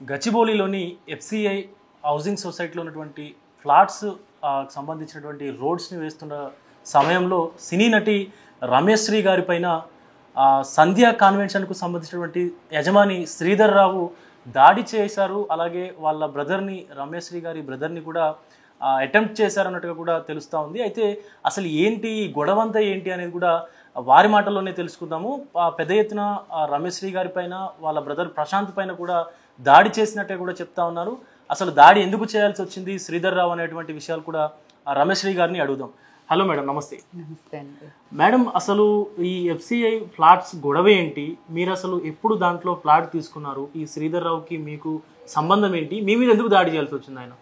గచ్చిబౌలిలోని FCI housing సొసైటీలో ఉన్నటువంటి flats సంబంధించినటువంటి రోడ్స్ని వేస్తున్న సమయంలో సినీ నటి రమేష్ శ్రీ గారి పైన సంధ్యా కాన్వెన్షన్కు సంబంధించినటువంటి యజమాని శ్రీధర్ రావు దాడి చేశారు. అలాగే వాళ్ళ బ్రదర్ని, రమేష్ శ్రీ గారి బ్రదర్ని కూడా అటెంప్ట్ చేశారన్నట్టుగా కూడా తెలుస్తూ ఉంది. అయితే అసలు ఏంటి గొడవంతా ఏంటి అనేది కూడా వారి మాటల్లోనే తెలుసుకుందాము. పెద్ద ఎత్తున రమేష్ శ్రీ గారి పైన, వాళ్ళ బ్రదర్ ప్రశాంత్ పైన కూడా దాడి చేసినట్టే కూడా చెప్తా ఉన్నారు. అసలు దాడి ఎందుకు చేయాల్సి వచ్చింది శ్రీధర్ రావు అనేటువంటి విషయాలు కూడా రమేష్ శ్రీ గారిని అడుగుదాం. హలో మేడం, నమస్తే. నమస్తే అండి. మేడం, అసలు ఈ ఎఫ్సిఐ ఫ్లాట్స్ గొడవ ఏంటి? మీరు అసలు ఎప్పుడు దాంట్లో ఫ్లాట్ తీసుకున్నారు? ఈ శ్రీధర్ రావుకి మీకు సంబంధం ఏంటి? మీ మీద ఎందుకు దాడి చేయాల్సి వచ్చింది ఆయన?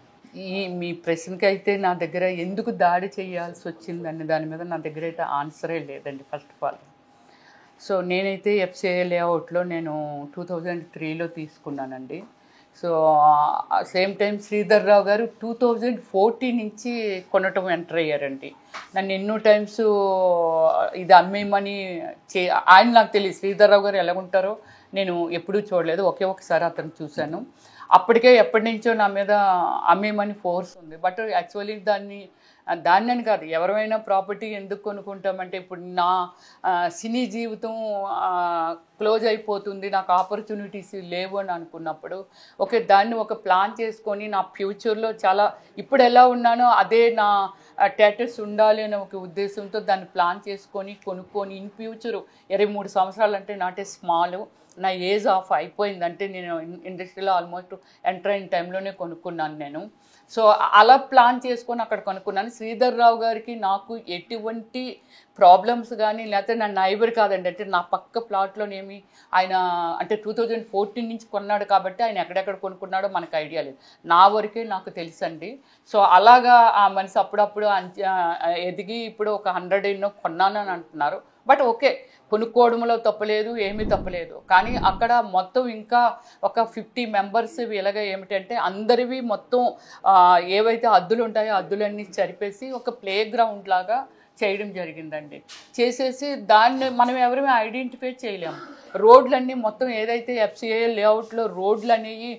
మీ ప్రశ్నకి అయితే నా దగ్గర ఎందుకు దాడి చేయాల్సి వచ్చిందండి దాని మీద నా దగ్గర అయితే ఆన్సరే లేదండి. ఫస్ట్ ఆఫ్ ఆల్ సో నేనైతే ఎఫ్సిఐ లేఅవుట్లో నేను 2003లో తీసుకున్నానండి. సో సేమ్ టైం శ్రీధర్ రావు గారు 2014 నుంచి కొనటం ఎంటర్ అయ్యారండి. నన్ను ఎన్నో టైమ్స్ ఇది అమ్మేమని ఆయన నాకు తెలియదు. శ్రీధర్ రావు గారు ఎలాగుంటారో నేను ఎప్పుడూ చూడలేదు. ఒకే ఒకసారి అతను చూశాను. అప్పటికే ఎప్పటి నుంచో నా మీద అమ్మేమని ఫోర్స్ ఉంది. బట్ యాక్చువల్లీ దాన్ని అని కాదు, ఎవరైనా ప్రాపర్టీ ఎందుకు కొనుక్కుంటామంటే ఇప్పుడు నా సినీ జీవితం క్లోజ్ అయిపోతుంది, నాకు ఆపర్చునిటీస్ లేవు అని అనుకున్నప్పుడు ఓకే దాన్ని ఒక ప్లాన్ చేసుకొని నా ఫ్యూచర్లో చాలా ఇప్పుడు ఎలా ఉన్నానో అదే నా స్టేటస్ ఉండాలి అనే ఒక ఉద్దేశంతో దాన్ని ప్లాన్ చేసుకొని కొనుక్కొని ఇన్ ఫ్యూచరు 23 సంవత్సరాలు అంటే నాటే స్మాల్, నా ఏజ్ ఆఫ్ అయిపోయిందంటే నేను ఇండస్ట్రీలో ఆల్మోస్ట్ ఎంటర్ అయిన టైంలోనే కొనుక్కున్నాను నేను. సో అలా ప్లాన్ చేసుకొని అక్కడ కొనుక్కున్నాను. శ్రీధర్ రావు గారికి నాకు ఎటువంటి ప్రాబ్లమ్స్ కానీ లేకపోతే నా నైబర్ కాదండి, అంటే నా పక్క ప్లాట్లోనేమి ఆయన అంటే 2014 నుంచి కొన్నాడు కాబట్టి ఆయన ఎక్కడెక్కడ కొనుక్కున్నాడో మనకు ఐడియా లేదు. నా వరకే నాకు తెలుసండి. సో అలాగా ఆ మనిషి అప్పుడప్పుడు ఎదిగి ఇప్పుడు ఒక 100 ఎన్నో కొన్నానని అంటున్నారు. బట్ ఓకే, కొనుక్కోవడంలో తప్పలేదు, ఏమీ తప్పలేదు. కానీ అక్కడ మొత్తం ఇంకా ఒక 50 మెంబర్స్ ఇలాగ ఏమిటంటే అందరివి మొత్తం ఏవైతే అద్దులు ఉంటాయో అద్దులన్నీ సరిపేసి ఒక ప్లే గ్రౌండ్ లాగా చేయడం జరిగిందండి. చేసేసి దాన్ని మనం ఎవరిమీ ఐడెంటిఫై చేయలేము. రోడ్లన్నీ మొత్తం ఏదైతే ఎఫ్సిఐ లేఅవుట్లో రోడ్లు అనేవి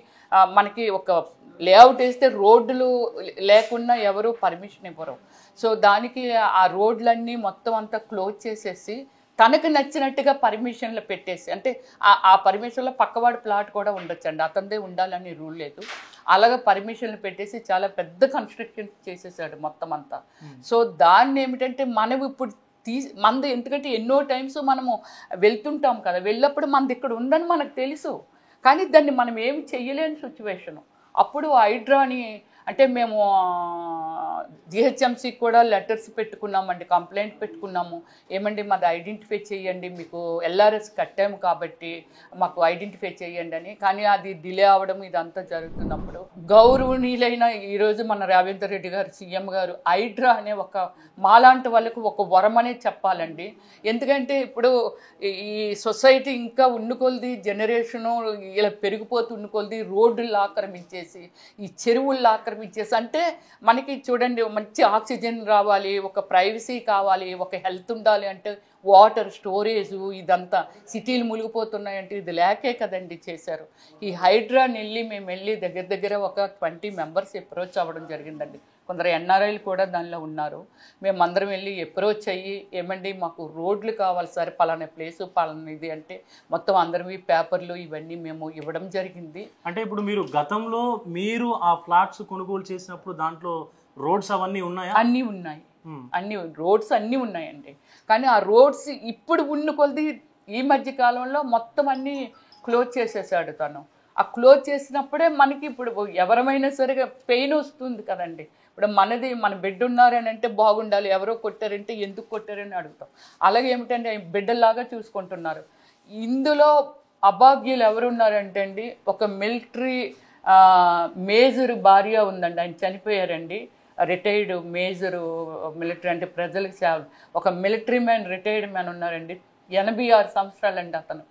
మనకి ఒక లేఅవుట్ వేస్తే రోడ్లు లేకుండా ఎవరు పర్మిషన్ ఇవ్వరు. సో దానికి ఆ రోడ్లన్నీ మొత్తం అంతా క్లోజ్ చేసేసి తనకు నచ్చినట్టుగా పర్మిషన్లు పెట్టేసి, అంటే ఆ పర్మిషన్లో పక్కవాడి ప్లాట్ కూడా ఉండొచ్చండి, అతనిదే ఉండాలని రూల్ లేదు. అలాగే పర్మిషన్లు పెట్టేసి చాలా పెద్ద కన్స్ట్రక్షన్ చేసేసాడు మొత్తం అంతా. సో దాన్ని ఏమిటంటే మనం ఇప్పుడు మనది ఎందుకంటే ఎన్నో టైమ్స్ మనము వెళ్తుంటాం కదా, వెళ్ళినప్పుడు మనది ఇక్కడ ఉందని మనకు తెలుసు, కానీ దాన్ని మనం ఏమి చెయ్యలేని సిచ్యువేషను. అప్పుడు హైడ్రాని అంటే మేము జిహెచ్ఎంసీకి కూడా లెటర్స్ పెట్టుకున్నామండి, కంప్లైంట్ పెట్టుకున్నాము. ఏమండి మాది ఐడెంటిఫై చేయండి, మీకు ఎల్ఆర్ఎస్ కట్టాము కాబట్టి మాకు ఐడెంటిఫై చేయండి అని. కానీ అది డిలే అవ్వడం ఇదంతా జరుగుతున్నప్పుడు గౌరవనీయులైన ఈరోజు మన రేవంత్ రెడ్డి గారు సీఎం గారు హైడ్రా అనే ఒక మాలాంటి వాళ్ళకు ఒక వరం అనే చెప్పాలండి. ఎందుకంటే ఇప్పుడు ఈ సొసైటీ ఇంకా ఉన్నకొలది జనరేషను ఇలా పెరిగిపోతూ ఉన్నకొలది రోడ్లు ఆక్రమించేసి ఈ చెరువుల్లో ఆక్రమించేసి, అంటే మనకి చూడండి మంచి ఆక్సిజన్ రావాలి, ఒక ప్రైవసీ కావాలి, ఒక హెల్త్ ఉండాలి అంటే వాటర్ స్టోరేజు ఇదంతా సిటీలు మునిగిపోతున్నాయంటే ఇది లేకే కదండి చేశారు. ఈ హైడ్రాని మేము వెళ్ళి దగ్గర ఒక 20 మెంబర్స్ అప్రోచ్ అవ్వడం జరిగిందండి. కొందరు ఎన్ఆర్ఐలు కూడా దానిలో ఉన్నారు. మేమందరం వెళ్ళి అప్రోచ్ అయ్యి ఏమండి మాకు రోడ్లు కావాలి సార్, పలానా ప్లేసు పలానా ఇది అంటే మొత్తం అందరివి పేపర్లు ఇవన్నీ మేము ఇవ్వడం జరిగింది. అంటే ఇప్పుడు గతంలో మీరు ఆ ఫ్లాట్స్ కొనుగోలు చేసినప్పుడు దాంట్లో రోడ్స్ అవన్నీ ఉన్నాయా? అన్నీ ఉన్నాయి, అన్ని రోడ్స్ అన్నీ ఉన్నాయండి. కానీ ఆ రోడ్స్ ఇప్పుడు ఉన్న కొలది ఈ మధ్య కాలంలో మొత్తం అన్నీ క్లోజ్ చేసేసాడు తను. ఆ క్లోజ్ చేసినప్పుడే మనకి ఇప్పుడు ఎవరమైనా సరే పెయిన్ వస్తుంది కదండి. ఇప్పుడు మన బిడ్డ ఉన్నారని అంటే బాగుండాలి, ఎవరో కొట్టారంటే ఎందుకు కొట్టారని అడుగుతాం. అలాగే ఏమిటంటే బిడ్డలాగా చూసుకుంటున్నారు. ఇందులో అభాగ్యులు ఎవరున్నారంటే అండి, ఒక మిలిటరీ మేజర్ భార్య ఉందండి, ఆయన చనిపోయారండి. రిటైర్డ్ మేజరు మిలిటరీ అంటే ప్రజలకు సేవ, ఒక మిలిటరీ మ్యాన్ రిటైర్డ్ మ్యాన్ ఉన్నారండి. 86 సంవత్సరాలండి అతను.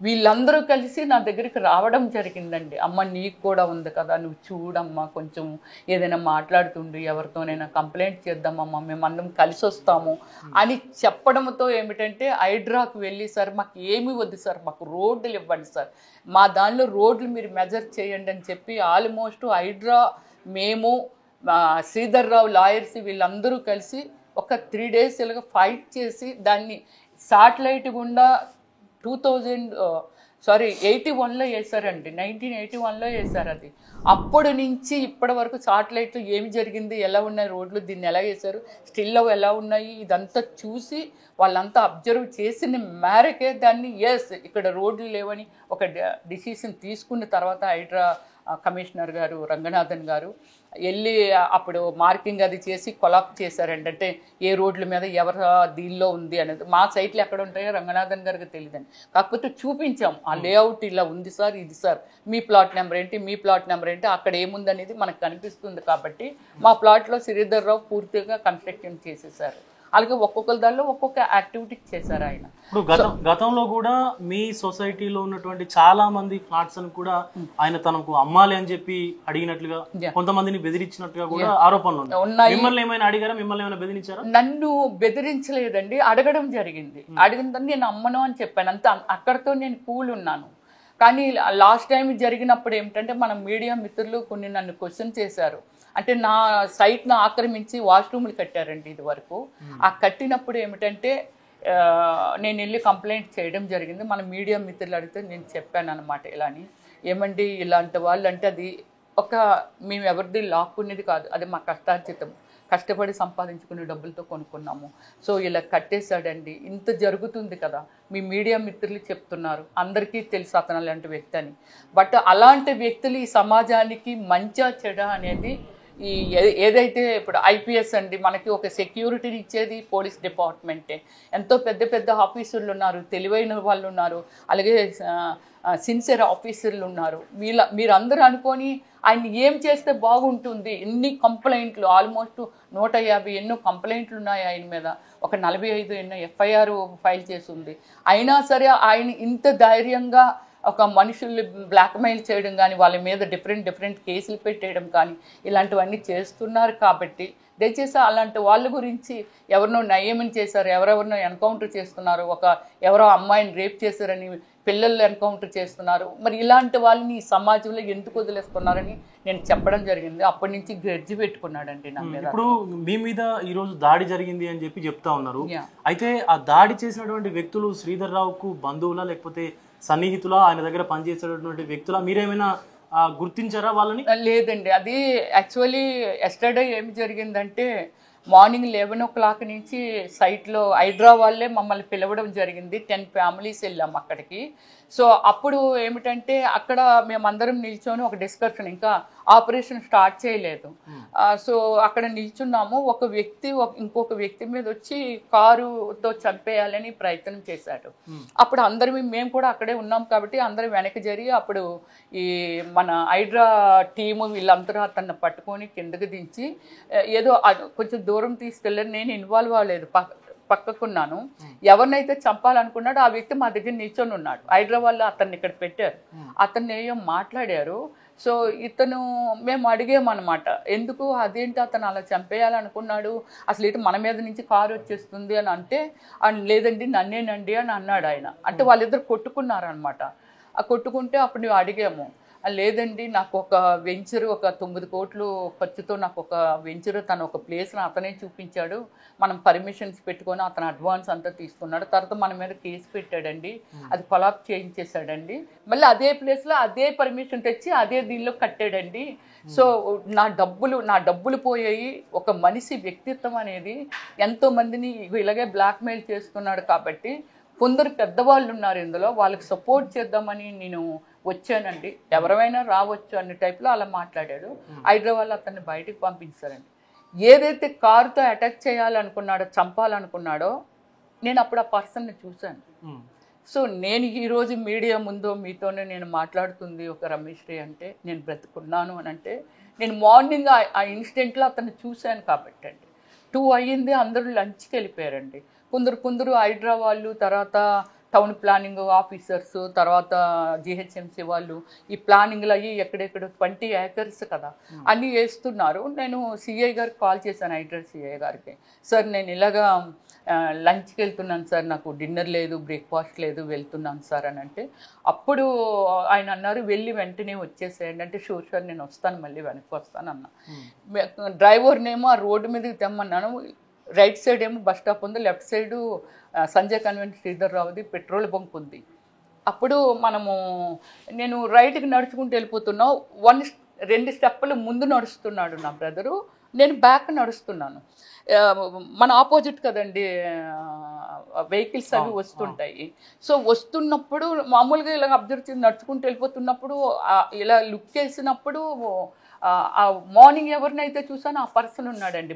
వీళ్ళందరూ కలిసి నా దగ్గరికి రావడం జరిగిందండి. అమ్మ నీకు కూడా ఉంది కదా, నువ్వు చూడమ్మా, కొంచెం ఏదైనా మాట్లాడుతుండి ఎవరితోనైనా కంప్లైంట్ చేద్దామమ్మా, మేమందరం కలిసి వస్తాము అని చెప్పడంతో ఏమిటంటే హైడ్రాకు వెళ్ళి, సార్ మాకు ఏమీ వద్దు సార్, మాకు రోడ్లు ఇవ్వండి సార్, మా దానిలో రోడ్లు మీరు మెజర్ చేయండి అని చెప్పి ఆల్మోస్ట్ హైడ్రా, మేము, శ్రీధర్ రావు లాయర్స్ వీళ్ళందరూ కలిసి ఒక 3 days ఇలాగ ఫైట్ చేసి దాన్ని శాటిలైట్ గుండా 81లో వేశారండి. 1981లో వేశారు అది. అప్పటి నుంచి ఇప్పటి వరకు శాటిలైట్లు ఏమి జరిగింది, ఎలా ఉన్నాయి రోడ్లు, దీన్ని ఎలా వేశారు, స్టిల్ ఎలా ఉన్నాయి, ఇదంతా చూసి వాళ్ళంతా అబ్జర్వ్ చేసిన మేరకే దాన్ని ఇక్కడ రోడ్లు లేవని ఒక డిసిషన్ తీసుకున్న తర్వాత హైడ్రా కమిషనర్ గారు రంగనాథన్ గారు వెళ్ళి అప్పుడు మార్కింగ్ అది చేసి కొలాప్ చేశారండి. అంటే ఏ రోడ్ల మీద ఎవరు దీనిలో ఉంది అనేది. మా సైట్లు ఎక్కడ ఉంటాయో రంగనాథన్ గారికి తెలియదండి, కాకపోతే చూపించాం ఆ లేఅవుట్ ఇలా ఉంది సార్, ఇది సార్ మీ ప్లాట్ నెంబర్ ఏంటి, మీ ప్లాట్ నెంబర్ ఏంటి, అక్కడ ఏముంది అనేది మనకు కనిపిస్తుంది కాబట్టి మా ప్లాట్లో శ్రీధర్ రావు పూర్తిగా కన్స్ట్రక్షన్ చేసేసారు. అలాగే ఒక్కొక్కరి దానిలో ఒక్కొక్క యాక్టివిటీ చేశారు ఆయన. ఇప్పుడు గతంలో కూడా మీ సొసైటీలో ఉన్నటువంటి చాలా మంది ఫ్లాట్స్ అని కూడా ఆయన తనకు అమ్మాలి అని చెప్పి అడిగినట్లుగా, కొంతమందిని బెదిరించినట్టుగా కూడా ఆరోపణలు ఉన్నాయి. మిమ్మల్ని ఏమైనా అడిగారా, మిమ్మల్ని ఏమైనా బెదిరించారా? నన్ను బెదిరించలేదండి, అడగడం జరిగింది. అడిగిందని నేను అమ్మను అని చెప్పాను అంతే, అక్కడితో నేను కూల్ ఉన్నాను. కానీ లాస్ట్ టైం జరిగినప్పుడు ఏమిటంటే మన మీడియా మిత్రులు కొన్ని నన్ను క్వశ్చన్ చేశారు. అంటే నా సైట్ను ఆక్రమించి వాష్రూమ్లు కట్టారండి ఇది వరకు. ఆ కట్టినప్పుడు ఏమిటంటే నేను వెళ్ళి కంప్లైంట్ చేయడం జరిగింది. మన మీడియా మిత్రులు అడిగితే నేను చెప్పాను అనమాట, ఇలా అని. ఏమండి ఇలాంటి వాళ్ళు అంటే అది మేము ఎవరిది లాక్కునేది కాదు, అది మా కష్టార్జితం, కష్టపడి సంపాదించుకునే డబ్బులతో కొనుక్కున్నాము. సో ఇలా కట్టేశాడండి, ఇంత జరుగుతుంది కదా, మీ మీడియా మిత్రులు చెప్తున్నారు, అందరికీ తెలుసు అతను అలాంటి వ్యక్తి అని. బట్ అలాంటి వ్యక్తులు ఈ సమాజానికి మంచా చెడ అనేది ఈ ఏదైతే ఇప్పుడు ఐపీఎస్ అండి, మనకి ఒక సెక్యూరిటీని ఇచ్చేది పోలీస్ డిపార్ట్మెంటే. ఎంతో పెద్ద పెద్ద ఆఫీసర్లు ఉన్నారు, తెలివైన వాళ్ళు ఉన్నారు, అలాగే సిన్సియర్ ఆఫీసర్లు ఉన్నారు. మీరందరూ అనుకొని ఆయన ఏం చేస్తే బాగుంటుంది, ఎన్ని కంప్లైంట్లు, ఆల్మోస్ట్ 150 ఎన్నో కంప్లైంట్లు ఉన్నాయి ఆయన మీద, ఒక 45 ఎన్నో ఎఫ్ఐఆర్ ఫైల్ చేసి ఉంది. అయినా సరే ఆయన ఇంత ధైర్యంగా ఒక మనుషుల్ని బ్లాక్మెయిల్ చేయడం కానీ, వాళ్ళ మీద డిఫరెంట్ కేసులు పెట్టేయడం కానీ ఇలాంటివన్నీ చేస్తున్నారు. కాబట్టి దయచేసి అలాంటి వాళ్ళ గురించి ఎవరినో నయమని చేశారు, ఎవరెవరినో ఎన్కౌంటర్ చేస్తున్నారు, ఎవరో అమ్మాయిని రేప్ చేశారని పిల్లలు ఎన్కౌంటర్ చేస్తున్నారు, మరి ఇలాంటి వాళ్ళని సమాజంలో ఎందుకు వదిలేస్తున్నారని నేను చెప్పడం జరిగింది. అప్పటి నుంచి గర్జి పెట్టుకున్నాడండి నా మీద. ఇప్పుడు మీ మీద ఈరోజు దాడి జరిగింది అని చెప్పి చెప్తా ఉన్నారు. అయితే ఆ దాడి చేసినటువంటి వ్యక్తులు శ్రీధర్ రావుకు బంధువులా లేకపోతే సన్నిహితులా, ఆయన దగ్గర పనిచేసేటటువంటి వ్యక్తులా, మీరేమైనా గుర్తించారా వాళ్ళని? లేదండి, అది యాక్చువల్లీ ఎస్టర్డే ఏమి జరిగిందంటే మార్నింగ్ 11 o'clock నుంచి సైట్లో హైడ్రా వాళ్ళే మమ్మల్ని పిలవడం జరిగింది. 10 families వెళ్ళాం అక్కడికి. సో అప్పుడు ఏమిటంటే అక్కడ మేమందరం నిల్చొని ఒక డిస్కషన్, ఇంకా ఆపరేషన్ స్టార్ట్ చేయలేదు. సో అక్కడ నిల్చున్నాము. ఒక వ్యక్తి ఇంకొక వ్యక్తి మీద వచ్చి కారుతో చంపేయాలని ప్రయత్నం చేశాడు. అప్పుడు మేము కూడా అక్కడే ఉన్నాం కాబట్టి అందరం వెనక్కి జరిగి అప్పుడు ఈ మన హైడ్రా టీము వీళ్ళందరూ అతన్ని పట్టుకొని కిందకి దించి ఏదో కొంచెం దూరం తీసుకెళ్ళారు. నేను ఇన్వాల్వ్ అవ్వలేదు, పక్కకున్నాను. ఎవరినైతే చంపాలనుకున్నాడో ఆ వ్యక్తి మా దగ్గర నిల్చొని ఉన్నాడు. హైదరాబాద్లో అతన్ని ఇక్కడ పెట్టారు, అతన్ని ఏమో మాట్లాడారు. సో మేము అడిగామన్నమాట, ఎందుకు అదేంటి అతను అలా చంపేయాలనుకున్నాడు, అసలు ఇటు మన మీద నుంచి కారు వచ్చేస్తుంది అని అంటే, లేదండి నన్నేనండి అని అన్నాడు ఆయన. అంటే వాళ్ళిద్దరు కొట్టుకున్నారనమాట. ఆ కొట్టుకుంటే అప్పుడు మేము అడిగాము, లేదండి నాకు ఒక వెంచరు, ఒక 9 కోట్లు ఖర్చుతో నాకు ఒక వెంచరు, తను ఒక ప్లేస్ని అతనే చూపించాడు, మనం పర్మిషన్స్ పెట్టుకొని అతను అడ్వాన్స్ అంతా తీసుకున్నాడు, తర్వాత మన మీద కేసు పెట్టాడండి, అది కొలాప్ చేయించేశాడండి, మళ్ళీ అదే ప్లేస్లో అదే పర్మిషన్ తెచ్చి అదే దీనిలో కట్టాడండి. సో నా డబ్బులు పోయాయి. ఒక మనిషి వ్యక్తిత్వం అనేది ఎంతోమందిని ఇలాగే బ్లాక్మెయిల్ చేస్తున్నాడు. కాబట్టి కొందరు పెద్దవాళ్ళు ఉన్నారు ఇందులో, వాళ్ళకి సపోర్ట్ చేద్దామని నేను వచ్చానండి, ఎవరైనా రావచ్చు అనే టైప్లో అలా మాట్లాడాడు. హైదరాబాద్లో అతన్ని బయటికి పంపించారండి. ఏదైతే కారుతో అటాక్ చేయాలనుకున్నాడో, చంపాలనుకున్నాడో, నేను అప్పుడు ఆ పర్సన్ని చూశాను. సో నేను ఈరోజు మీడియా ముందు మీతోనే నేను మాట్లాడుతుంది ఒక రమేశ్రీ అంటే, నేను బ్రతుకున్నాను అని అంటే, నేను మార్నింగ్ ఆ ఇన్సిడెంట్లో అతన్ని చూశాను కాబట్టి అండి. 2 అయ్యింది, అందరూ లంచ్కి వెళ్ళిపోయారండి. కొందరు హైడ్రా వాళ్ళు, తర్వాత టౌన్ ప్లానింగ్ ఆఫీసర్స్, తర్వాత జిహెచ్ఎంసీ వాళ్ళు ఈ ప్లానింగ్లు అయ్యి ఎక్కడెక్కడ 20 acres కదా అన్నీ వేస్తున్నారు. నేను సిఐ గారికి కాల్ చేశాను, హైడ్రా సిఐ గారికి. సార్ నేను ఇలాగా లంచ్కి వెళ్తున్నాను సార్, నాకు డిన్నర్ లేదు, బ్రేక్ఫాస్ట్ లేదు, వెళ్తున్నాను సార్ అని అంటే, అప్పుడు ఆయన అన్నారు వెళ్ళి వెంటనే వచ్చేసేయండి అంటే, షూర్ సార్ నేను వస్తాను, మళ్ళీ వెనక్కి వస్తాను అన్న. డ్రైవర్నేమో ఆ రోడ్డు మీదకి తెమ్మన్నాను. రైట్ సైడ్ ఏమో బస్ స్టాప్ ఉంది, left side Sanjay convent Sridhar రావుది పెట్రోల్ బంక్ ఉంది. అప్పుడు నేను రైట్కి నడుచుకుంటూ వెళ్ళిపోతున్నా, 2 స్టెప్పులు ముందు నడుస్తున్నాడు నా బ్రదరు, నేను బ్యాక్ నడుస్తున్నాను. మన ఆపోజిట్ కదండి వెహికల్స్ అవి వస్తుంటాయి. సో వస్తున్నప్పుడు మామూలుగా ఇలా అబ్జర్వ్ చేసి నడుచుకుంటూ వెళ్ళిపోతున్నప్పుడు ఇలా లుక్ వేసినప్పుడు మార్నింగ్ ఎవరినైతే చూసానో ఆ పర్సన్ ఉన్నాడండి,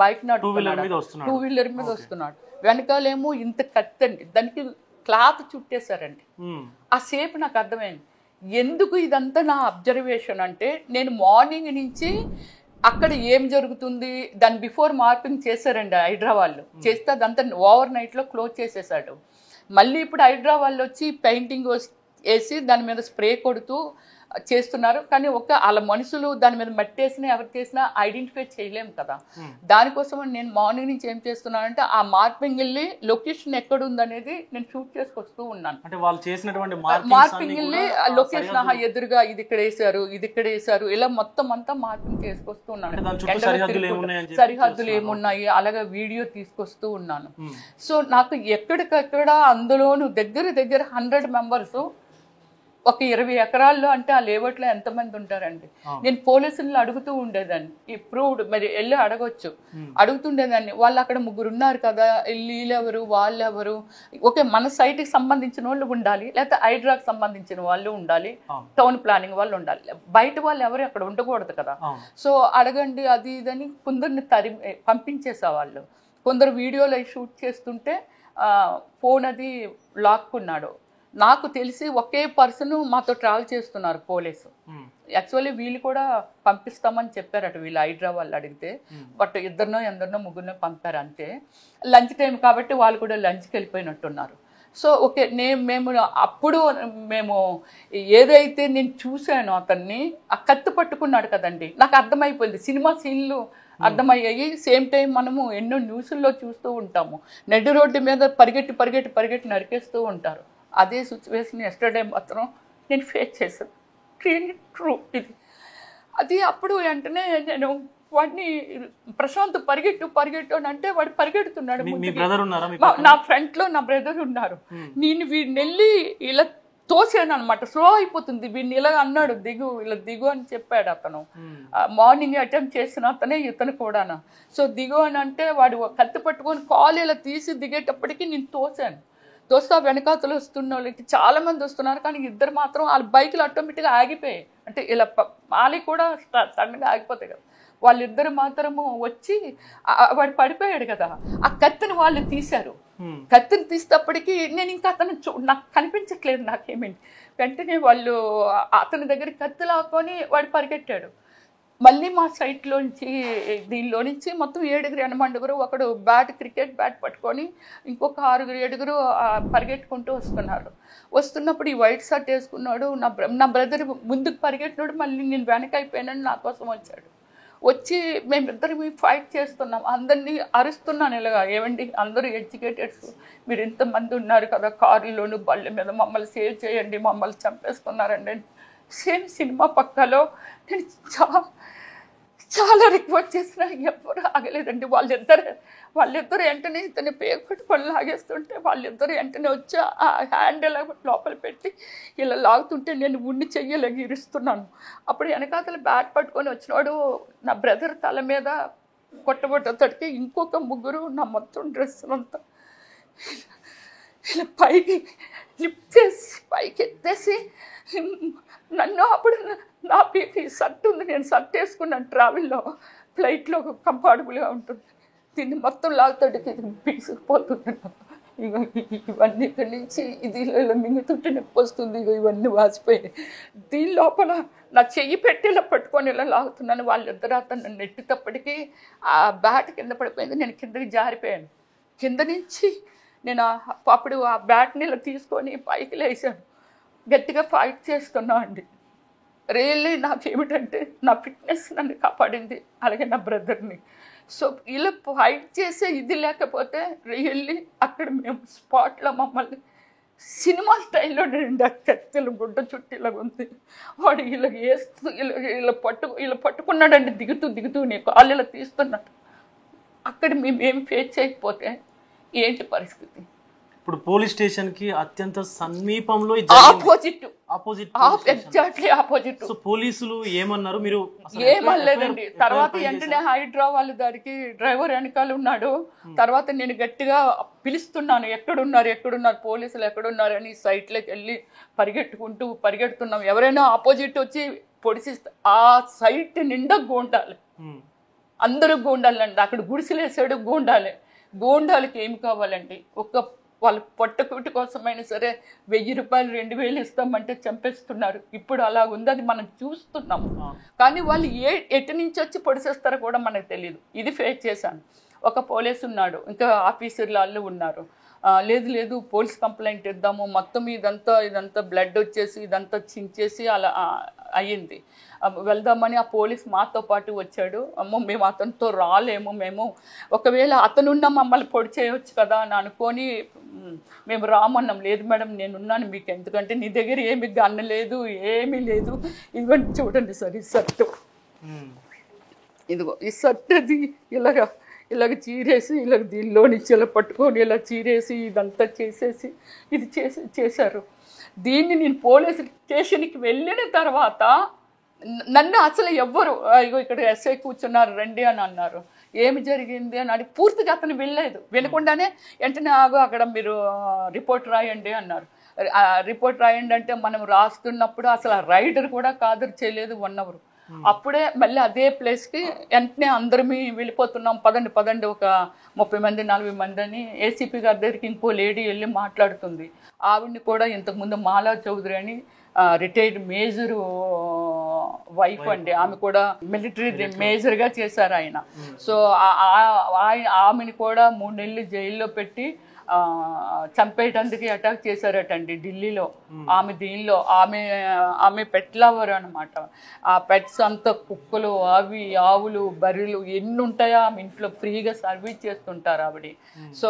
బైక్ నడుపుతున్నాడు, 2 వీలర్ మీద వస్తున్నాడు. వెనకాలేమో ఇంత కత్తండి, దానికి క్లాత్ చుట్టేశారండి. ఆ సేపు నాకు అర్థమైంది ఎందుకు ఇదంతా నా అబ్జర్వేషన్ అంటే, నేను మార్నింగ్ నుంచి అక్కడ ఏం జరుగుతుంది దాని బిఫోర్ మార్పింగ్ చేశారండి హైడ్రా వాళ్ళు. చేస్తే అదంతా ఓవర్ నైట్లో క్లోజ్ చేసేసాడు. మళ్ళీ ఇప్పుడు హైడ్రా వాళ్ళు వచ్చి పెయింటింగ్ వేసి దాని మీద స్ప్రే కొడుతూ చేస్తున్నారు. కానీ వాళ్ళ మనుషులు దాని మీద మట్టేసినా ఎవరు చేసినా ఐడెంటిఫై చేయలేము కదా. దానికోసం నేను మార్నింగ్ నుంచి ఏం చేస్తున్నానంటే, ఆ మార్పింగ్ వెళ్ళి లొకేషన్ ఎక్కడ ఉందనేది నేను షూట్ చేసుకొస్తూ ఉన్నాను. అంటే వాళ్ళు చేసినటువంటి మార్పింగ్ వెళ్ళి లొకేషన్ ఎదురుగా ఇది ఇక్కడ వేసారు, ఇది ఇక్కడ వేసారు, ఇలా మొత్తం అంతా మార్పింగ్ చేసుకొస్తూ ఉన్నాను. సరిహద్దులు ఏమున్నాయి అలాగే వీడియో తీసుకొస్తూ ఉన్నాను. సో నాకు ఎక్కడికక్కడ అందులోను దగ్గర 100 మెంబర్స్, ఒక 20 ఎకరాల్లో అంటే ఆ లేఅవుట్లో ఎంతమంది ఉంటారండి. నేను పోలీసులను అడుగుతూ ఉండేదాన్ని, ప్రూవ్డ్ మరి వెళ్ళి అడుగుతుండేదాన్ని. వాళ్ళు అక్కడ 3 ఉన్నారు కదా, వీళ్ళెవరు వాళ్ళెవరు, ఓకే మన సైట్కి సంబంధించిన వాళ్ళు ఉండాలి, లేకపోతే హైడ్రాకి సంబంధించిన వాళ్ళు ఉండాలి, టౌన్ ప్లానింగ్ వాళ్ళు ఉండాలి, బయట వాళ్ళు ఎవరు అక్కడ ఉండకూడదు కదా. సో అడగండి అది ఇదని కొందరిని పంపించేసేవాళ్ళు. కొందరు వీడియోలు అవి షూట్ చేస్తుంటే ఫోన్ అది లాక్కున్నాడు. నాకు తెలిసి ఒకే పర్సన్ మాతో ట్రావెల్ చేస్తున్నారు పోలీసు. యాక్చువల్లీ వీళ్ళు కూడా పంపిస్తామని చెప్పారట వీళ్ళు హైడ్రా వాళ్ళు అడిగితే, బట్ ఎందరినో ముగ్గురినో పంపారు అంతే. లంచ్ టైం కాబట్టి వాళ్ళు కూడా లంచ్కి వెళ్ళిపోయినట్టున్నారు. సో ఓకే మేము ఏదైతే నేను చూశానో అతన్ని ఆ కత్తి పట్టుకున్నాడు కదండి, నాకు అర్థమైపోయింది. సినిమా సీన్లు అర్థమయ్యాయి. సేమ్ టైం మనము ఎన్నో న్యూస్ల్లో చూస్తూ ఉంటాము, నడి రోడ్డు మీద పరిగెట్టి నరికేస్తూ ఉంటారు. అదే సిచ్యువేషన్ ఎస్టర్డే మాత్రం నేను ఫేస్ చేశాను. ట్రూ ఇది. అది అప్పుడు వెంటనే నేను వాడిని ప్రశాంత్ పరిగెట్టు అని అంటే వాడు పరిగెడుతున్నాడు. నా ఫ్రంట్లో నా బ్రదర్ ఉన్నారు. నేను వీడిని వెళ్ళి ఇలా తోసాను అనమాట, స్లో అయిపోతుంది వీడిని ఇలా అన్నాడు, ఇలా దిగు అని చెప్పాడు అతను. మార్నింగ్ అటెంప్ట్ చేసిన అతనే ఇతను కూడా. సో దిగు అని అంటే వాడు కత్తి పట్టుకొని కాలు ఇలా తీసి దిగేటప్పటికి నేను తోస్తా వెనకాతలు వస్తున్న వాళ్ళకి చాలా మంది వస్తున్నారు, కానీ 2 మాత్రం వాళ్ళ బైకులు ఆటోమేటిక్గా ఆగిపోయాయి. అంటే ఇలా మాలి కూడా సడన్గా ఆగిపోతాయి కదా. వాళ్ళిద్దరు మాత్రము వచ్చి వాడు పడిపోయాడు కదా, ఆ కత్తిని వాళ్ళు తీశారు. కత్తిని తీసేటప్పటికి నేను ఇంకా నాకు కనిపించట్లేదు నాకేమేంటి. వెంటనే వాళ్ళు అతని దగ్గర కత్తి లాక్కొని వాడు పరిగెట్టాడు. మళ్ళీ మా దీనిలో నుంచి మొత్తం 7 ఎనమండుగురు, ఒకడు క్రికెట్ బ్యాట్ పట్టుకొని, ఇంకొక 6-7 పరిగెట్టుకుంటూ వస్తున్నప్పుడు ఈ వైట్ షర్ట్ వేసుకున్నాడు నా బ్రదర్ ముందుకు పరిగెట్టినాడు. మళ్ళీ నేను వెనక అయిపోయానని నా కోసం వచ్చి మేమిద్దరం ఫైట్ చేస్తున్నాం. అందరినీ అరుస్తున్నాను ఇలాగా, ఏమండి అందరూ ఎడ్యుకేటెడ్స్, మీరు ఇంతమంది ఉన్నారు కదా కారులోను బళ్ళ మీద, మమ్మల్ని సేవ్ చేయండి, మమ్మల్ని చంపేస్తున్నారండి. సేమ్ సినిమా పక్కలో నేను చాలా రిక్వెస్ట్ చేసినా ఎవ్వరు ఆగలేదండి. వాళ్ళిద్దరు వెంటనే ఇతన్ని పేరు పట్టుకొని లాగేస్తుంటే వాళ్ళిద్దరు వెంటనే వచ్చి ఆ హ్యాండ్ ఇలా లోపల పెట్టి ఇలా లాగుతుంటే నేను ఉండి చెయ్యలేక ఇరుస్తున్నాను. అప్పుడు వెనకాతల బ్యాట్ పట్టుకొని వచ్చినాడు నా బ్రదర్ తల మీద కొట్టబొట్టతడికి ఇంకొక 3 నా మొత్తం డ్రెస్సులంతా ఇలా పైకి లిఫ్ట్ చేసి పైకి ఎత్తేసి నన్ను, అప్పుడు నా పీకి షర్ట్ ఉంది, నేను షర్ట్ వేసుకున్నాను, ట్రావెల్లో ఫ్లైట్లో కంఫర్టబుల్గా ఉంటుంది, దీన్ని మొత్తం లాగుతాడికి పీసుకుపోతుంది. ఇవన్నీ ఇక్కడి నుంచి ఇది ఇలా మింగుతుంటే నొప్పి వస్తుంది, ఇవన్నీ వాసిపోయాయి. దీని లోపల నా చెయ్యి పెట్టి ఇలా పట్టుకొని ఇలా లాగుతున్నాను. వాళ్ళిద్దరు అతను నెట్టేటప్పటికీ ఆ బ్యాట్ కింద పడిపోయింది, నేను కిందకి జారిపోయాను. కింద నుంచి నేను అప్పుడు ఆ బ్యాట్ని ఇలా తీసుకొని పైకి లేచాను, గట్టిగా ఫైట్ చేస్తున్నా అండి. రియల్లీ నాకు ఏమిటంటే నా ఫిట్నెస్ నన్ను కాపాడింది, అలాగే నా బ్రదర్ని. సో ఇలా ఫైట్ చేసే ఇది లేకపోతే రియల్లీ అక్కడ మేము స్పాట్లో మమ్మల్ని సినిమా స్టైల్లో నిండా కత్తులు గుడ్డ చుట్టూ ఇలాగ ఉంది. వాడు ఇలా వేస్తూ ఇలా పట్టుకున్నాడండి, దిగుతూ నీ కాళ్ళు ఇలా తీస్తున్నాడు. అక్కడ మేము ఏం ఫేస్ చేయకపోతే ఏంటి పరిస్థితి? ఇప్పుడు పోలీస్ స్టేషన్ కి అత్యంత సమీపంలో ఎగ్జాక్ట్లీ ఆపోజిట్. సో పోలీసులు ఏమన్నారు? మీరు ఏమనలేదండి. తర్వాత వెంటనే హైడ్రా వాళ్ళు దానికి డ్రైవర్ వెనకాల ఉన్నాడు. తర్వాత నేను గట్టిగా పిలుస్తున్నాను, ఎక్కడున్నారు పోలీసులు ఎక్కడున్నారు అని. సైట్లోకి వెళ్ళి పరిగెడుతున్నాం. ఎవరైనా ఆపోజిట్ వచ్చి పొడిచిస్తే ఆ సైట్ నిండా గూండాలి, అందరూ గూండాలండి. అక్కడ గుడిసెలేసాడు గూండాలకి ఏమి కావాలండి? వాళ్ళ పొట్టకూటి కోసమైనా సరే 1000 రూపాయలు 2000 ఇస్తామంటే చంపేస్తున్నారు. ఇప్పుడు అలా ఉంది, అది మనం చూస్తున్నాం. కానీ వాళ్ళు ఎటు నుంచి వచ్చి పొడిసేస్తారో కూడా మనకు తెలియదు. ఇది ఫేస్ చేశాను. ఒక పోలీసు ఉన్నాడు, ఇంకా ఆఫీసర్లు వాళ్ళు ఉన్నారు. లేదు పోలీస్ కంప్లైంట్ ఇద్దాము, మొత్తం ఇదంతా బ్లడ్ వచ్చేసి ఇదంతా చించేసి అలా అయ్యింది, వెళ్దామని ఆ పోలీస్ మాతో పాటు వచ్చాడు. అమ్మో మేము అతనితో రాలేము, మేము ఒకవేళ అతనున్నా మమ్మల్ని పొడి చేయవచ్చు కదా అని అనుకొని మేము రామన్నాం. లేదు మేడం నేనున్నాను మీకు, ఎందుకంటే నీ దగ్గర ఏమి గన్న లేదు, ఏమీ లేదు, ఇదిగోండి చూడండి సార్ ఈ షర్టు, ఇదిగో ఈ షర్ట్ అది ఇలాగ చీరేసి దీనిలో నుంచి ఇలా పట్టుకొని ఇలా చీరేసి ఇదంతా చేసేసి ఇది చేశారు. దీన్ని నేను పోలీస్ స్టేషన్కి వెళ్ళిన తర్వాత నన్ను అసలు ఎవ్వరు ఇగో ఇక్కడ ఎస్ఐ కూర్చున్నారు రండి అని అన్నారు. ఏమి జరిగింది అని అడిగి పూర్తిగా అతను వెళ్ళకుండానే వెంటనే అక్కడ మీరు రిపోర్ట్ రాయండి అన్నారు. రిపోర్ట్ రాయండి అంటే మనం రాస్తున్నప్పుడు అసలు ఆ రైడర్ కూడా ఖాదరు చేయలేదు 1 అవర్. అప్పుడే మళ్ళీ అదే ప్లేస్కి వెంటనే అందరమీ వెళ్ళిపోతున్నాం, పదండి ఒక 30 మంది 40 మంది అని. ఏసీపీ గారి దగ్గరికి ఇంకో లేడీ వెళ్ళి మాట్లాడుతుంది. ఆవిడ్ని కూడా ఇంతకుముందు మాలా చౌదరి అని రిటైర్డ్ మేజర్ వైఫ్ అండి, ఆమె కూడా మిలిటరీ మేజర్గా చేశారు ఆయన. సో ఆమెని కూడా 3 నెలలు జైల్లో పెట్టి చంపేయటానికి అటాక్ చేశారటండి ఢిల్లీలో. దీనిలో ఆమె పెట్ లవర్ అనమాట. ఆ పెట్స్ అంతా కుక్కలు, అవి ఆవులు, బర్రెలు ఎన్ని ఉంటాయో ఆమె ఇంట్లో ఫ్రీగా సర్వీస్ చేస్తుంటారు ఆవిడ. సో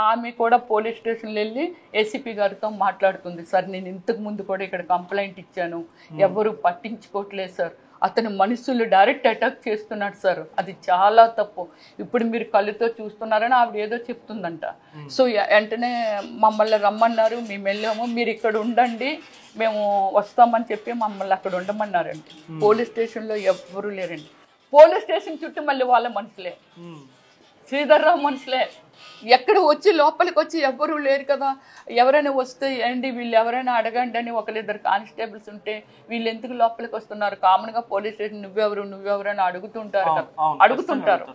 ఆమె కూడా పోలీస్ స్టేషన్లో వెళ్ళి ఏసీపీ గారితో మాట్లాడుతుంది. సార్ నేను ఇంతకు ముందు కూడా ఇక్కడ కంప్లైంట్ ఇచ్చాను, ఎవరు పట్టించుకోవట్లేదు సార్, అతను మనుషులు డైరెక్ట్ అటాక్ చేస్తున్నాడు సార్, అది చాలా తప్పు, ఇప్పుడు మీరు కళ్ళుతో చూస్తున్నారని ఆవిడ ఏదో చెప్తుందంట. సో వెంటనే మమ్మల్ని రమ్మన్నారు, మేము వెళ్ళాము, మీరు ఇక్కడ ఉండండి మేము వస్తామని చెప్పి మమ్మల్ని అక్కడ ఉండమన్నారండి. పోలీస్ స్టేషన్లో ఎవ్వరూ లేరండి. పోలీస్ స్టేషన్ చుట్టూ మళ్ళీ వాళ్ళ మనుషులే, శ్రీధర్రావు మనుషులే. ఎక్కడ వచ్చి లోపలికి వచ్చి ఎవ్వరూ లేరు కదా, ఎవరైనా వస్తే ఏంటి వీళ్ళు ఎవరైనా అడగండి అని 1-2 కానిస్టేబుల్స్ ఉంటే వీళ్ళు ఎందుకు లోపలికి వస్తున్నారు? కామన్గా పోలీస్ స్టేషన్ నువ్వెవరు అని అడుగుతుంటారు కదా, అడుగుతుంటారు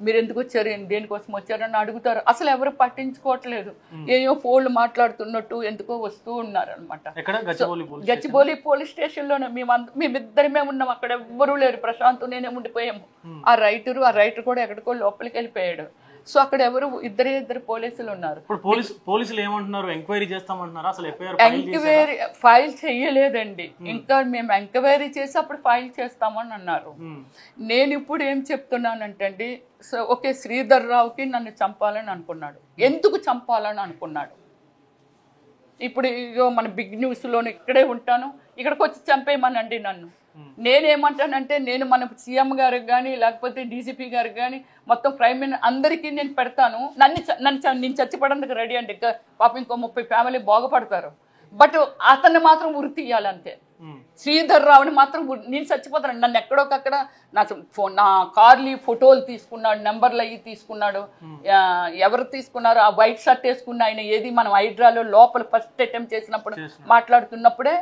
మీరు ఎందుకు వచ్చారు, దేనికోసం వచ్చారని అడుగుతారు. అసలు ఎవరు పట్టించుకోవట్లేదు, ఏయో ఫోన్లు మాట్లాడుతున్నట్టు ఎందుకో వస్తూ ఉన్నారు అనమాట. గచ్చిబౌలి పోలీస్ స్టేషన్లోనే మేమిద్దరమే ఉన్నాం, అక్కడ ఎవ్వరూ లేరు, ప్రశాంత్ నేనే ఉండిపోయాము. ఆ రైటర్ కూడా ఎక్కడికో లోపలికి వెళ్ళిపోయాడు. సో అక్కడ ఇద్దరు పోలీసులు ఉన్నారు. పోలీసులు ఏమంటున్నారు? ఎంక్వైరీ చేస్తామంటున్నారు. అసలు ఎంక్వైరీ ఫైల్ చేయలేదండి, ఇంకా మేము ఎంక్వైరీ చేసి అప్పుడు ఫైల్ చేస్తామని అన్నారు. నేను ఇప్పుడు ఏం చెప్తున్నానంటే అండి, సో ఓకే శ్రీధర్రావుకి నన్ను చంపాలని అనుకున్నాడు, ఎందుకు చంపాలని అనుకున్నాడు? ఇప్పుడు మన బిగ్ న్యూస్లోనే ఇక్కడే ఉంటాను, ఇక్కడికి వచ్చి చంపేయమనండి నన్ను. నేనేమంటానంటే నేను మన సీఎం గారికి కానీ లేకపోతే డీజీపీ గారికి కానీ మొత్తం ప్రైమ్ మినిస్టర్ అందరికీ నేను పెడతాను, నేను చచ్చిపోవడానికి రెడీ అండి. పాపం ఇంకో 30 ఫ్యామిలీ బాగుపడతారు, బట్ అతన్ని మాత్రం ఉరి తీయాలంతే. శ్రీధర్రావుని మాత్రం నేను చచ్చిపోతాను. నన్ను ఎక్కడోకక్కడ నా కార్లు ఫోటోలు తీసుకున్నాడు, నెంబర్లు అయ్యి తీసుకున్నాడు. ఎవరు తీసుకున్నారు? ఆ వైట్ షర్ట్ వేసుకున్న ఆయన ఏది మనం హైడ్రాలో లోపల ఫస్ట్ అటెంప్ట్ చేసినప్పుడు మాట్లాడుతున్నప్పుడే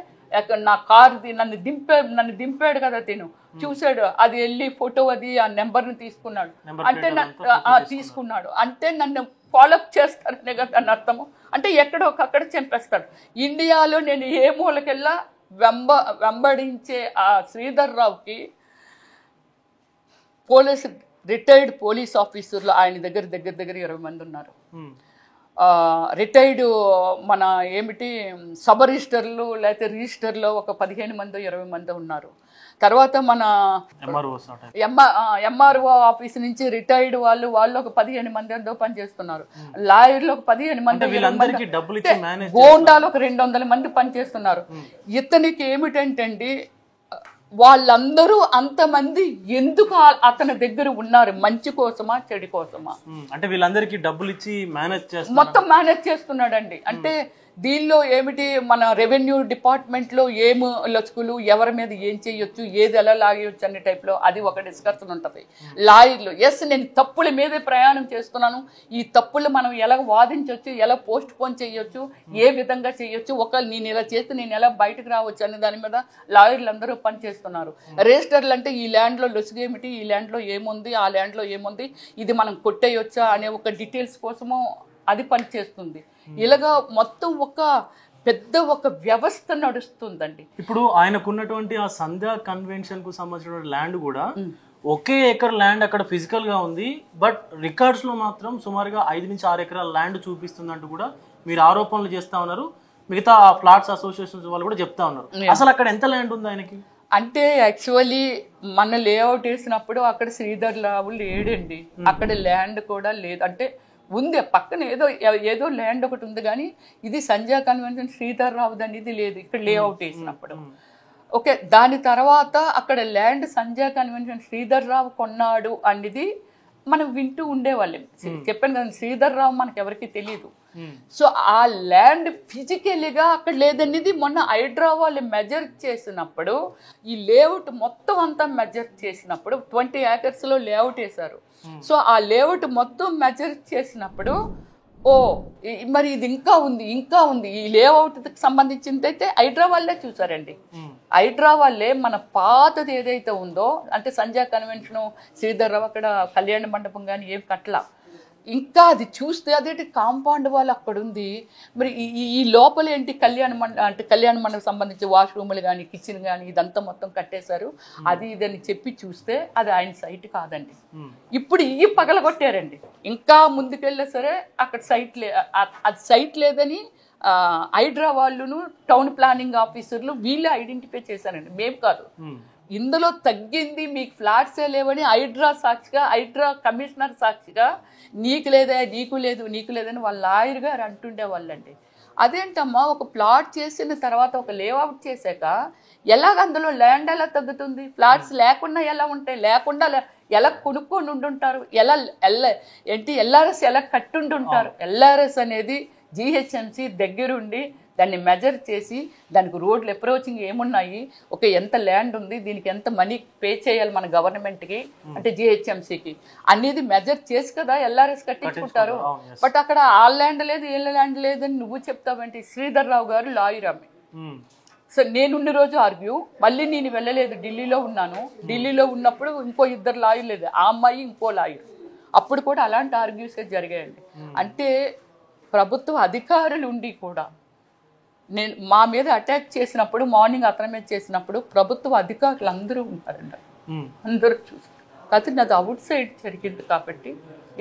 నా కారుది నన్ను దింపాడు కదా, తిను చూశాడు, అది వెళ్ళి ఫోటో అది ఆ నెంబర్ని తీసుకున్నాడు. అంటే నన్ను ఫాలోఅప్ చేస్తారనే కదా అని అర్థము. అంటే ఎక్కడొకక్కడ చంపేస్తాడు. ఇండియాలో నేను ఏ మూలకెళ్ళా వెంబడించే ఆ శ్రీధర్రావుకి రిటైర్డ్ పోలీస్ ఆఫీసర్లు ఆయన దగ్గర 20 మంది ఉన్నారు. రిటైర్డ్ మన ఏమిటి సబ్ రిజిస్టర్లు లేకపోతే రిజిస్టర్లో ఒక 15 మంది 20 మంది ఉన్నారు. తర్వాత మన ఎంఆర్ఓ ఆఫీస్ నుంచి రిటైర్డ్ వాళ్ళు ఒక 15 మంది ఎంతో పనిచేస్తున్నారు. లాయర్లు ఒక 15 మంది, గోండాలు ఒక 200 మంది పనిచేస్తున్నారు. ఇతనికి ఏమిటంటే వాళ్ళందరూ అంతమంది ఎందుకు అతని దగ్గర ఉన్నారు? మంచి కోసమా చెడు కోసమా? అంటే వీళ్ళందరికీ డబ్బులు ఇచ్చి మొత్తం మేనేజ్ చేస్తున్నాడండి. అంటే దీనిలో ఏమిటి మన రెవెన్యూ డిపార్ట్మెంట్లో ఏమి లచుకులు, ఎవరి మీద ఏం చేయొచ్చు, ఏది ఎలా లాగేయచ్చు అనే టైప్లో అది ఒక డిస్కషన్ ఉంటుంది. లాయర్లు నేను తప్పుల మీదే ప్రయాణం చేస్తున్నాను, ఈ తప్పులు మనం ఎలా వాదించవచ్చు, ఎలా పోస్ట్ పోన్ చేయొచ్చు, ఏ విధంగా చేయొచ్చు, ఒకవేళ నేను ఇలా చేస్తే నేను ఎలా బయటకు రావచ్చు అనే దాని మీద లాయర్లు అందరూ పనిచేస్తున్నారు. రిజిస్టర్లు అంటే ఈ ల్యాండ్లో లొసుగు ఏమిటి, ఈ ల్యాండ్లో ఏముంది, ఆ ల్యాండ్లో ఏముంది, ఇది మనం కొట్టేయొచ్చా అనే ఒక డీటెయిల్స్ కోసము అది పనిచేస్తుంది. ఇలాగా మొత్తం ఒక వ్యవస్థ నడుస్తుందండి. ఇప్పుడు ఆయనకున్నటువంటి ఆ సంధ్యా కన్వెన్షన్ కు సంబంధించిన ల్యాండ్ కూడా ఒకే ఎకర్ ల్యాండ్ అక్కడ ఫిజికల్ గా ఉంది, బట్ రికార్డ్స్ లో మాత్రం సుమారుగా 5 నుంచి 6 ఎకరాల ల్యాండ్ చూపిస్తుందంటూ కూడా మీరు ఆరోపణలు చేస్తా ఉన్నారు. మిగతా ఫ్లాట్స్ అసోసియేషన్స్ వాళ్ళు కూడా చెప్తా ఉన్నారు. అసలు అక్కడ ఎంత ల్యాండ్ ఉంది ఆయనకి? అంటే యాక్చువల్లీ మన లేఅవుట్ వేసినప్పుడు అక్కడ శ్రీధర్ రావు లేడండి, అక్కడ ల్యాండ్ కూడా లేదు. అంటే ఉంది పక్కన ఏదో ల్యాండ్ ఒకటి ఉంది, కానీ ఇది సంధ్యా కన్వెన్షన్ శ్రీధర్ రావుదండి, ఇది లేదు ఇక్కడ లేఅవుట్ వేసినప్పుడు. ఓకే, దాని తర్వాత అక్కడ ల్యాండ్ సంధ్యా కన్వెన్షన్ శ్రీధర్ రావు కొన్నాడు అనేది మనం వింటూ ఉండేవాళ్ళం. చెప్పాను కదా, శ్రీధర్ రావు మనకు ఎవరికి తెలియదు. సో ఆ ల్యాండ్ ఫిజికల్గా అక్కడ లేదనేది మొన్న హైడ్రా వాళ్ళు మెజర్ చేసినప్పుడు, ఈ లేఅవుట్ మొత్తం అంతా మెజర్ చేసినప్పుడు 20 ఏకర్స్లో లేఅవుట్ వేశారు. సో ఆ లేఅవుట్ మొత్తం మెజర్ చేసినప్పుడు మరి ఇది ఇంకా ఉంది ఈ లేఅవుట్కి సంబంధించింది అయితే హైడ్రా వాళ్ళే చూసారండి. హైడ్రా వాళ్ళే మన పాతది ఏదైతే ఉందో, అంటే సంధ్యా కన్వెన్షన్ శ్రీధర్ రావు అక్కడ కళ్యాణ మండపం కానీ ఏం కట్ల, ఇంకా అది చూస్తే అదేంటి కాంపౌండ్ వాళ్ళు అక్కడ ఉంది, మరి ఈ లోపల ఏంటి కళ్యాణ మండపం సంబంధించి వాష్రూములు కానీ కిచెన్ కానీ ఇదంతా మొత్తం కట్టేశారు, అది ఇదని చెప్పి చూస్తే అది ఆయన సైట్ కాదండి. ఇప్పుడు ఈ పగలగొట్టారండి. ఇంకా ముందుకెళ్ళే సరే అక్కడ అది సైట్ లేదని హైడ్రా వాళ్ళును టౌన్ ప్లానింగ్ ఆఫీసర్లు వీళ్ళే ఐడెంటిఫై చేశారండి, మేము కాదు. ఇందులో తగ్గింది మీకు ఫ్లాట్సే లేవని హైడ్రా సాక్షిగా, హైడ్రా కమిషనర్ సాక్షిగా నీకు లేదని వాళ్ళ లాయర్ గారు అంటుండే వాళ్ళండి. అదేంటమ్మా, ఒక ప్లాట్ చేసిన తర్వాత ఒక లేఅవుట్ చేశాక ఎలాగ అందులో ల్యాండ్ ఎలా తగ్గుతుంది? ఫ్లాట్స్ లేకుండా ఎలా ఉంటాయి? లేకుండా ఎలా కొనుక్కొని ఉండుంటారు? ఎల్ఆర్ఎస్ ఎలా కట్టుండుంటారు? ఎల్ఆర్ఎస్ అనేది జిహెచ్ఎంసి దగ్గరుండి దాన్ని మెజర్ చేసి దానికి రోడ్లు అప్రోచింగ్ ఏమున్నాయి, ఎంత ల్యాండ్ ఉంది, దీనికి ఎంత మనీ పే చేయాలి మన గవర్నమెంట్కి అంటే జిహెచ్ఎంసీకి అనేది మెజర్ చేసి కదా ఎల్ఆర్ఎస్ కట్టించుకుంటారు. బట్ అక్కడ ఆ ల్యాండ్ లేదు ఏ ల్యాండ్ లేదని నువ్వు చెప్తావంటే శ్రీధర్ రావు గారు లాయర్ ఆమె. సో నేనున్న రోజు ఆర్గ్యూ, మళ్ళీ నేను వెళ్ళలేదు, ఢిల్లీలో ఉన్నాను. ఢిల్లీలో ఉన్నప్పుడు ఇంకో 2 లాయర్లు లేదు, ఆ అమ్మాయి ఇంకో లాయర్, అప్పుడు కూడా అలాంటి ఆర్గ్యూసే జరిగాయండి. అంటే ప్రభుత్వ అధికారులు ఉండి కూడా నేను మా మీద అటాక్ చేసినప్పుడు, మార్నింగ్ అతని మీద చేసినప్పుడు ప్రభుత్వ అధికారులు అందరూ ఉంటారండి, అందరూ చూస్తారు. కాకపోతే నాది అవుట్ సైడ్ జరిగింది కాబట్టి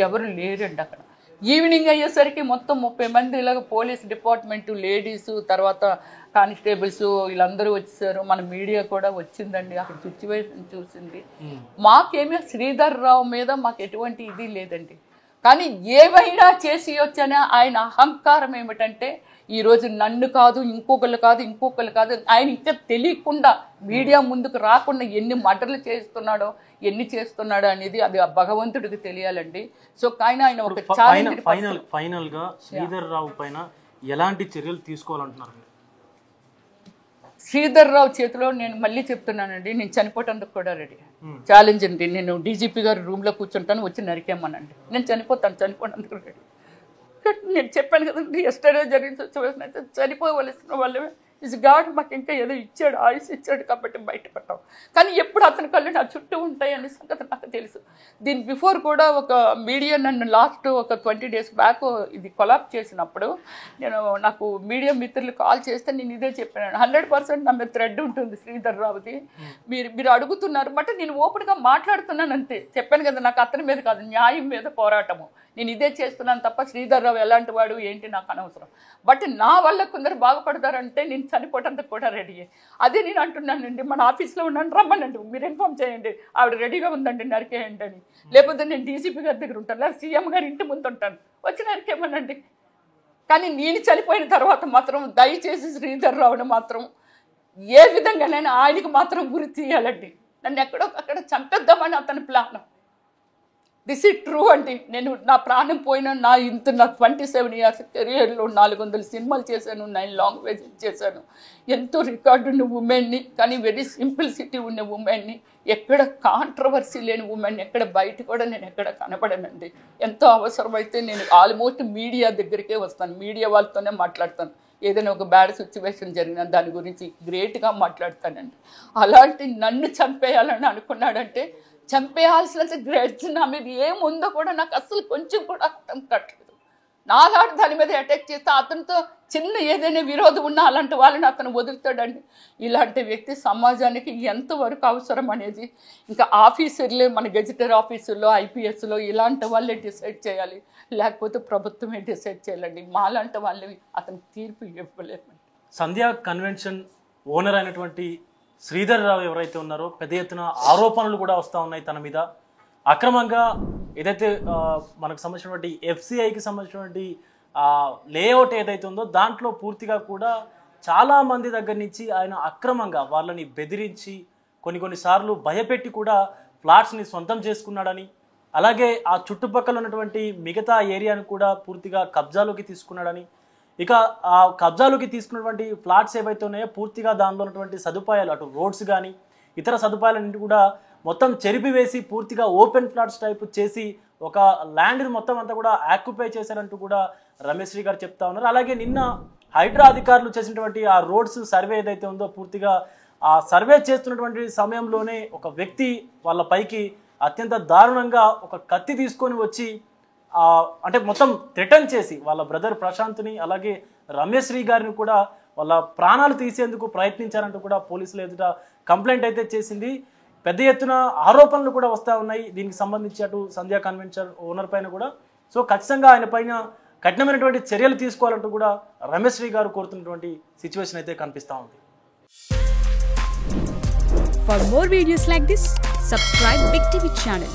ఎవరు లేరండి అక్కడ. ఈవినింగ్ అయ్యేసరికి మొత్తం 30 మంది ఇలాగ పోలీస్ డిపార్ట్మెంట్ లేడీస్, తర్వాత కానిస్టేబుల్స్ వీళ్ళందరూ వచ్చేసారు. మన మీడియా కూడా వచ్చిందండి, అక్కడ సిచ్యువేషన్ చూసింది. మాకేమీ శ్రీధర్ రావు మీద మాకు ఎటువంటి ఇది లేదండి, కానీ ఏమైనా చేసి వచ్చానే ఆయన అహంకారం ఏమిటంటే ఈరోజు నన్ను కాదు ఇంకొకళ్ళు కాదు ఆయన ఇంకా తెలియకుండా మీడియా ముందుకు రాకుండా ఎన్ని మర్డర్లు చేస్తున్నాడో ఎన్ని చేస్తున్నాడో అనేది అది భగవంతుడికి తెలియాలండి. సో కానీ ఆయన ఒక ఫైనల్ గా శ్రీధర్ రావు పైన ఎలాంటి చర్యలు తీసుకోవాలంటున్నారు? శ్రీధర్ రావు చేతిలో నేను మళ్ళీ చెప్తున్నానండి, నేను చనిపోవటానికి కూడా రెడీ. ఛాలెంజ్ అండి, నేను డీజీపీ గారి రూమ్లో కూర్చుంటాను, వచ్చి నరికేమనండి, నేను చనిపోవటానికి రెడీ. నేను చెప్పాను కదండి, ఎస్టర్డే జరిగిన సిచ్యువేషన్ అయితే చనిపోవలసిన వాళ్ళమే ఇస్ గాడ్ మాకు ఇంకా ఏదో ఇచ్చాడు, ఆయుష్ ఇచ్చాడు కాబట్టి బయటపడ్డాం. కానీ ఎప్పుడు అతని కళ్ళు నా చుట్టూ ఉంటాయి అనే సంగతి నాకు తెలుసు. దీని బిఫోర్ కూడా ఒక మీడియా నన్ను లాస్ట్ ఒక 20 days బ్యాక్ ఇది కొలాబ్ చేసినప్పుడు నాకు మీడియా మిత్రులు కాల్ చేస్తే నేను ఇదే చెప్పాను, 100% నా మీద థ్రెడ్ ఉంటుంది శ్రీధర్ రావుది, మీరు అడుగుతున్నారు బట్ నేను ఓపెన్గా మాట్లాడుతున్నాను అంతే. చెప్పాను కదా, నాకు అతని మీద కాదు, న్యాయం మీద పోరాటము, నేను ఇదే చేస్తున్నాను తప్ప శ్రీధర్ రావు ఎలాంటి వాడు ఏంటి నాకు అనవసరం. బట్ నా వల్ల కొందరు బాగుపడతారంటే నేను చనిపోవటానికి కూడా రెడీ. అదే నేను అంటున్నానండి, మన ఆఫీస్లో ఉన్నాను రమ్మనండి, మీరు ఇన్ఫామ్ చేయండి, ఆవిడ రెడీగా ఉందండి నరికేయండి అని. లేకపోతే నేను డీసీపీ గారి దగ్గర ఉంటాను, లేదా సీఎం గారి ఇంటి ముందు ఉంటాను, వచ్చి నరికేమనండి. కానీ నేను చనిపోయిన తర్వాత మాత్రం దయచేసి శ్రీధర్ రావుని మాత్రం ఏ విధంగానైనా ఆయనకి మాత్రం గురి తీయాలండి. నన్ను ఎక్కడో అక్కడ చంపేద్దామని అతని ప్లాన్. దిస్ ఇస్ ట్రూ అండి. నేను నా ప్రాణం పోయిన నా 27 years కెరియర్లో 400 సినిమాలు చేశాను, 9 లాంగ్వేజెస్ చేశాను, ఎంతో రికార్డు ఉన్న ఉమెన్ని, కానీ వెరీ సింప్లిసిటీ ఉన్న ఉమెన్ని, ఎక్కడ కాంట్రవర్సీ లేని ఉమెన్ ఎక్కడ బయట కూడా నేను ఎక్కడ కనబడనండి. ఎంతో అవసరమైతే నేను ఆల్మోస్ట్ మీడియా దగ్గరికే వస్తాను, మీడియా వాళ్ళతోనే మాట్లాడతాను. ఏదైనా ఒక బ్యాడ్ సిచ్యువేషన్ జరిగినా దాని గురించి గ్రేట్గా మాట్లాడతానండి. అలాంటి నన్ను చంపేయాలని అనుకున్నాడంటే చంపేయాల్సినంత గ్రెడ్జ్ నా మీద ఏముందో కూడా నాకు అసలు కొంచెం కూడా అర్థం కట్టలేదు. నాలాంటి దాని మీద అటాక్ చేస్తే అతనితో చిన్న ఏదైనా విరోధం ఉన్నా అలాంటి వాళ్ళని అతను వదులుతాడండి. ఇలాంటి వ్యక్తి సమాజానికి ఎంతవరకు అవసరం అనేది ఇంకా ఆఫీసర్లే, మన గెజిటెడ్ ఆఫీసుల్లో IPSలో ఇలాంటి వాళ్ళే డిసైడ్ చేయాలి, లేకపోతే ప్రభుత్వమే డిసైడ్ చేయాలండి. మాలాంటి వాళ్ళవి అతను తీర్పు ఇవ్వలేమండి. సంధ్యా కన్వెన్షన్ ఓనర్ అయినటువంటి శ్రీధర్ రావు ఎవరైతే ఉన్నారో పెద్ద ఎత్తున ఆరోపణలు కూడా వస్తూ ఉన్నాయి తన మీద. అక్రమంగా ఏదైతే మనకు సంబంధించినటువంటి FCIకి సంబంధించినటువంటి లేఅవుట్ ఏదైతే ఉందో దాంట్లో పూర్తిగా కూడా చాలామంది దగ్గర నుంచి ఆయన అక్రమంగా వాళ్ళని బెదిరించి కొన్నిసార్లు భయపెట్టి కూడా ఫ్లాట్స్ని సొంతం చేసుకున్నాడని, అలాగే ఆ చుట్టుపక్కల ఉన్నటువంటి మిగతా ఏరియాను కూడా పూర్తిగా కబ్జాలోకి తీసుకున్నాడని, ఇక ఆ కబ్జాలోకి తీసుకున్నటువంటి ఫ్లాట్స్ ఏవైతే ఉన్నాయో పూర్తిగా దానిలో ఉన్నటువంటి సదుపాయాలు, అటు రోడ్స్ కానీ ఇతర సదుపాయాలన్నింటి కూడా మొత్తం చెరిపివేసి పూర్తిగా ఓపెన్ ఫ్లాట్స్ టైప్ చేసి ఒక ల్యాండ్ని మొత్తం అంతా కూడా ఆక్యుపై చేశారంటూ కూడా రమేష్ శ్రీ గారు చెప్తా ఉన్నారు. అలాగే నిన్న హైడ్రా అధికారులు చేసినటువంటి ఆ రోడ్స్ సర్వే ఏదైతే ఉందో పూర్తిగా ఆ సర్వే చేస్తున్నటువంటి సమయంలోనే ఒక వ్యక్తి వాళ్ళ పైకి అత్యంత దారుణంగా ఒక కత్తి తీసుకొని వచ్చి అంటే మొత్తం థ్రెటన్ చేసి వాళ్ళ బ్రదర్ ప్రశాంత్ని అలాగే రమేష్ శ్రీ గారిని కూడా వాళ్ళ ప్రాణాలు తీసేందుకు ప్రయత్నించారంటూ కూడా పోలీసులు ఎదుట కంప్లైంట్ అయితే చేసింది. పెద్ద ఎత్తున ఆరోపణలు కూడా వస్తూ ఉన్నాయి దీనికి సంబంధించి అటు సంధ్యా కన్వెన్షన్ ఓనర్ పైన కూడా. సో ఖచ్చితంగా ఆయన పైన కఠినమైనటువంటి చర్యలు తీసుకోవాలంటూ కూడా రమేష్ శ్రీ గారు కోరుతున్నటువంటి సిచ్యువేషన్ అయితే కనిపిస్తూ ఉంది. For more videos like this, subscribe Big TV channel.